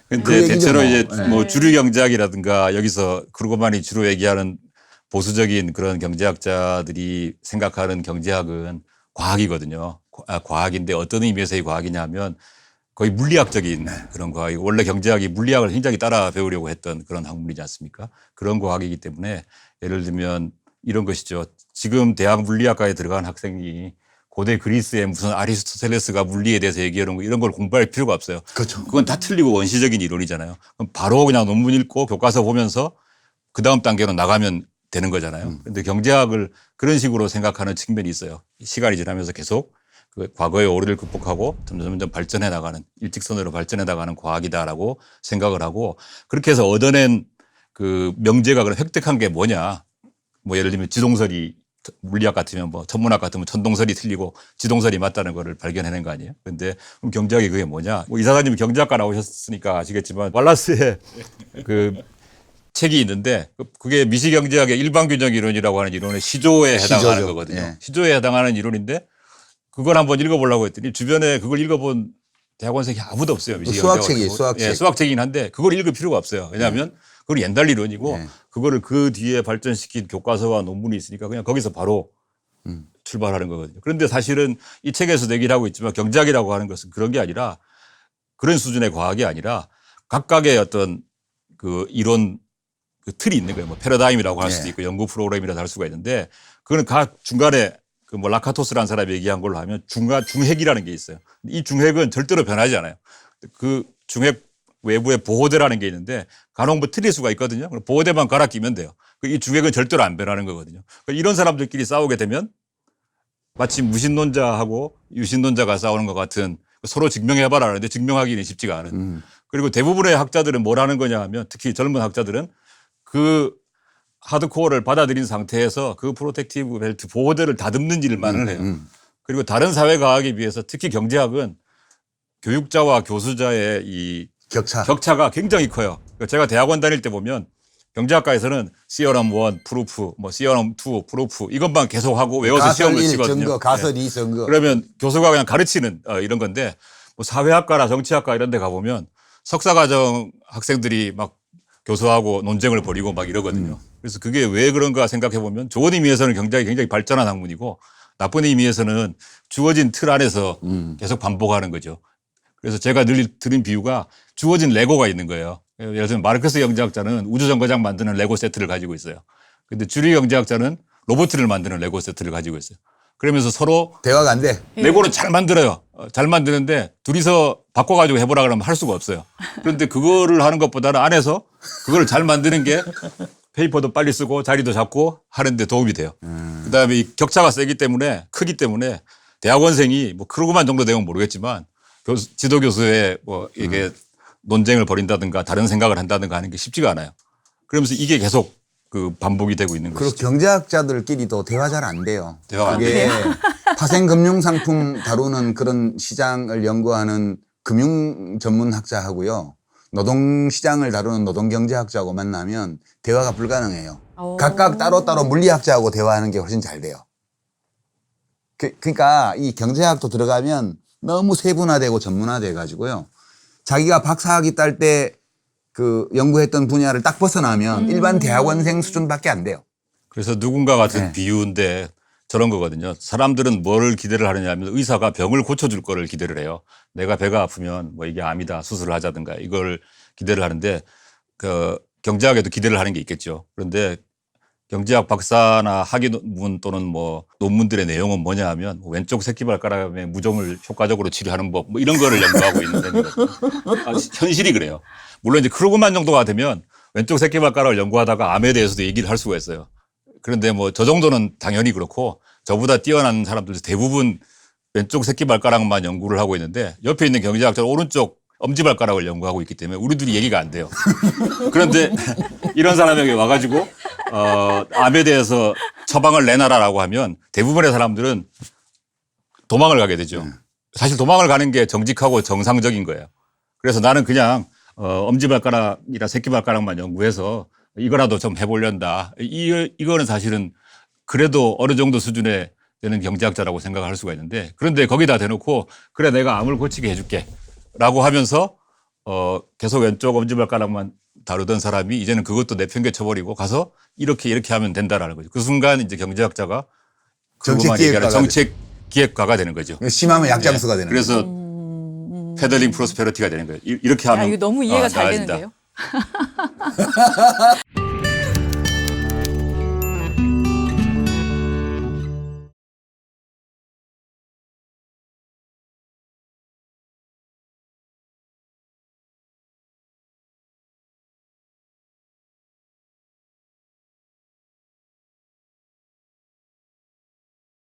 근데 대체로 이제 뭐 네. 주류 경제학이라든가 여기서 그러고만이 주로 얘기하는 보수적인 그런 경제학자들이 생각하는 경제학은 과학이거든요. 과학인데 어떤 의미에서의 과학이냐면 거의 물리학적인 그런 과학이고 원래 경제학이 물리학을 굉장히 따라 배우려고 했던 그런 학문이지 않습니까? 그런 과학이기 때문에 예를 들면 이런 것이죠. 지금 대학 물리학과에 들어간 학생이 고대 그리스의 무슨 아리스토텔레스가 물리에 대해서 얘기하는 거 이런 걸 공부할 필요가 없어요. 그렇죠. 그건 다 틀리고 원시적인 이론이잖아요. 그럼 바로 그냥 논문 읽고 교과서 보면서 그 다음 단계로 나가면 되는 거잖아요. 그런데 경제학을 그런 식으로 생각하는 측면이 있어요. 시간이 지나면서 계속 그 과거의 오류를 극복하고 점점 발전해 나가는 일직선으로 발전해 나가는 과학이다라고 생각을 하고 그렇게 해서 얻어낸 그 명제가 그럼 획득한 게 뭐냐. 뭐 예를 들면 지동설이 물리학 같으면 뭐 천문학 같으면 천동설이 틀리고 지동설이 맞다는 거를 발견해낸 거 아니에요. 그런데 그럼 경제학이 그게 뭐냐. 뭐 이사장님이 경제학과 나오셨으니까 아시겠지만 월라스의 그 책이 있는데 그게 미시경제학의 일반균형 이론이라고 하는 이론의 시조에 해당하는 시조죠. 거거든요. 예. 시조에 해당하는 이론인데 그걸 한번 읽어보려고 했더니 주변에 그걸 읽어본 대학원생이 아무도 없어요. 수학책이에요, 수학책. 예, 수학책이긴 한데 그걸 읽을 필요가 없어요. 왜냐하면 그건 옛날 이론이고 그거를 그 뒤에 발전시킨 교과서와 논문이 있으니까 그냥 거기서 바로 출발하는 거거든요. 그런데 사실은 이 책에서도 얘기를 하고 있지만 경제학이라고 하는 것은 그런 게 아니라 그런 수준의 과학이 아니라 각각의 어떤 그 이론 그 틀이 있는 거예요. 뭐 패러다임이라고 할 수도 있고 연구 프로그램이라고 할 수가 있는데 그거는 각 중간에 그 뭐 라카토스라는 사람이 얘기한 걸로 하면 중핵이라는 게 있어요. 이 중핵은 절대로 변하지 않아요. 그 중핵 외부에 보호대라는 게 있는데 간혹 뭐 틀릴 수가 있거든요. 그럼 보호대만 갈아 끼면 돼요. 이 중핵은 절대로 안 변하는 거거든요. 이런 사람들끼리 싸우게 되면 마치 무신론자하고 유신론자가 싸우는 것 같은 서로 증명해봐라 하는데 증명하기는 쉽지가 않은. 그리고 대부분의 학자들은 뭘 하는 거냐 하면 특히 젊은 학자들은 그 하드코어를 받아들인 상태에서 그 프로텍티브 벨트 보호대를 다듬는 일만을 해요. 그리고 다른 사회과학에 비해서 특히 경제학은 교육자와 교수자의 이 격차가 굉장히 커요. 제가 대학원 다닐 때 보면 경제학과에서는 시어럼 1 프루프, 뭐 시어럼 2 프루프 이것만 계속 하고 외워서 시험을 치거든요. 증거, 가설 2 증거. 그러면 교수가 그냥 가르치는 이런 건데 뭐 사회학과나 정치학과 이런 데 가보면 석사과정 학생들이 막 교수하고 논쟁을 벌이고 막 이러거든요. 그래서 그게 왜 그런가 생각해 보면 좋은 의미에서는 경제학이 굉장히 발전한 학문이고 나쁜 의미에서는 주어진 틀 안에서 계속 반복하는 거죠. 그래서 제가 늘 드린 비유가 주어진 레고가 있는 거예요. 예를 들면 마르크스 경제학자는 우주정거장 만드는 레고 세트를 가지고 있어요. 근데 주류 경제학자는 로봇을 만드는 레고 세트를 가지고 있어요. 그러면서 서로 대화가 안 돼. 레고는 잘 만들어요. 잘 만드는데 둘이서 바꿔가지고 해보라 그러면 할 수가 없어요. 그런데 그거를 하는 것보다는 안에서 그걸 잘 만드는 게 페이퍼도 빨리 쓰고 자리도 잡고 하는데 도움이 돼요. 그다음에 이 격차가 세기 때문에 크기 때문에 대학원생이 뭐 그러고만 정도 되면 모르겠지만 지도 교수의 뭐 이게 논쟁을 벌인다든가 다른 생각을 한다든가 하는 게 쉽지가 않아요. 그러면서 이게 계속 그 반복이 되고 있는 그리고 것이죠. 경제학자들끼리도 대화 잘 안 돼요. 대화가 안 그게 파생 금융 상품 다루는 그런 시장을 연구하는 금융 전문학자하고요. 노동시장을 다루는 노동경제학자하고 만나면 대화가 불가능해요. 각각 따로따로 물리학자하고 대화하는 게 훨씬 잘 돼요. 그러니까 이 경제학도 들어가면 너무 세분화되고 전문화돼 가지고요. 자기가 박사학위 딸 때 그 연구했던 분야를 딱 벗어나면 일반 대학원생 수준밖에 안 돼요. 그래서 누군가 같은 비유인데 저런 거거든요. 사람들은 뭘 기대를 하느냐 하면 의사가 병을 고쳐줄 거를 기대를 해요. 내가 배가 아프면 뭐 이게 암이다 수술을 하자든가 이걸 기대를 하는데 그 경제학에도 기대를 하는 게 있겠죠. 그런데 경제학 박사나 학위 논문 또는 뭐 논문들의 내용은 뭐냐 하면 왼쪽 새끼발가락에 무좀을 효과적으로 치료하는 법 뭐 이런 거를 연구하고 있는 데거든요. 현실이 그래요. 물론 이제 크루그만 정도가 되면 왼쪽 새끼발가락을 연구하다가 암에 대해서도 얘기를 할 수가 있어요. 그런데 뭐 저 정도는 당연히 그렇고 저보다 뛰어난 사람들 대부분 왼쪽 새끼발가락만 연구를 하고 있는데 옆에 있는 경제학자는 오른쪽 엄지발가락을 연구하고 있기 때문에 우리들이 얘기가 안 돼요. 그런데 이런 사람에게 와가지고 암에 대해서 처방을 내놔라라고 하면 대부분의 사람들은 도망을 가게 되죠. 사실 도망을 가는 게 정직하고 정상적인 거예요. 그래서 나는 그냥 엄지발가락이나 새끼발가락만 연구해서 이거라도 좀 해보련다. 이거는 사실은 그래도 어느 정도 수준의 되는 경제학자라고 생각할 수가 있는데 그런데 거기다 대놓고 그래 내가 암을 고치게 해줄게 라고 하면서 계속 왼쪽 엄지발가락만 다루던 사람이 이제는 그것도 내팽개 쳐버리고 가서 이렇게 하면 된다라는 거죠. 그 순간 이제 경제학자가 그것만 얘기하는 정책 기획가가 되는 거죠. 심하면 약장수가 되는 그래서 거죠. 페더링 프로스페러티가 되는 거예요. 이렇게 하면 이거 너무 이해가 잘 나아진다. 되는데요.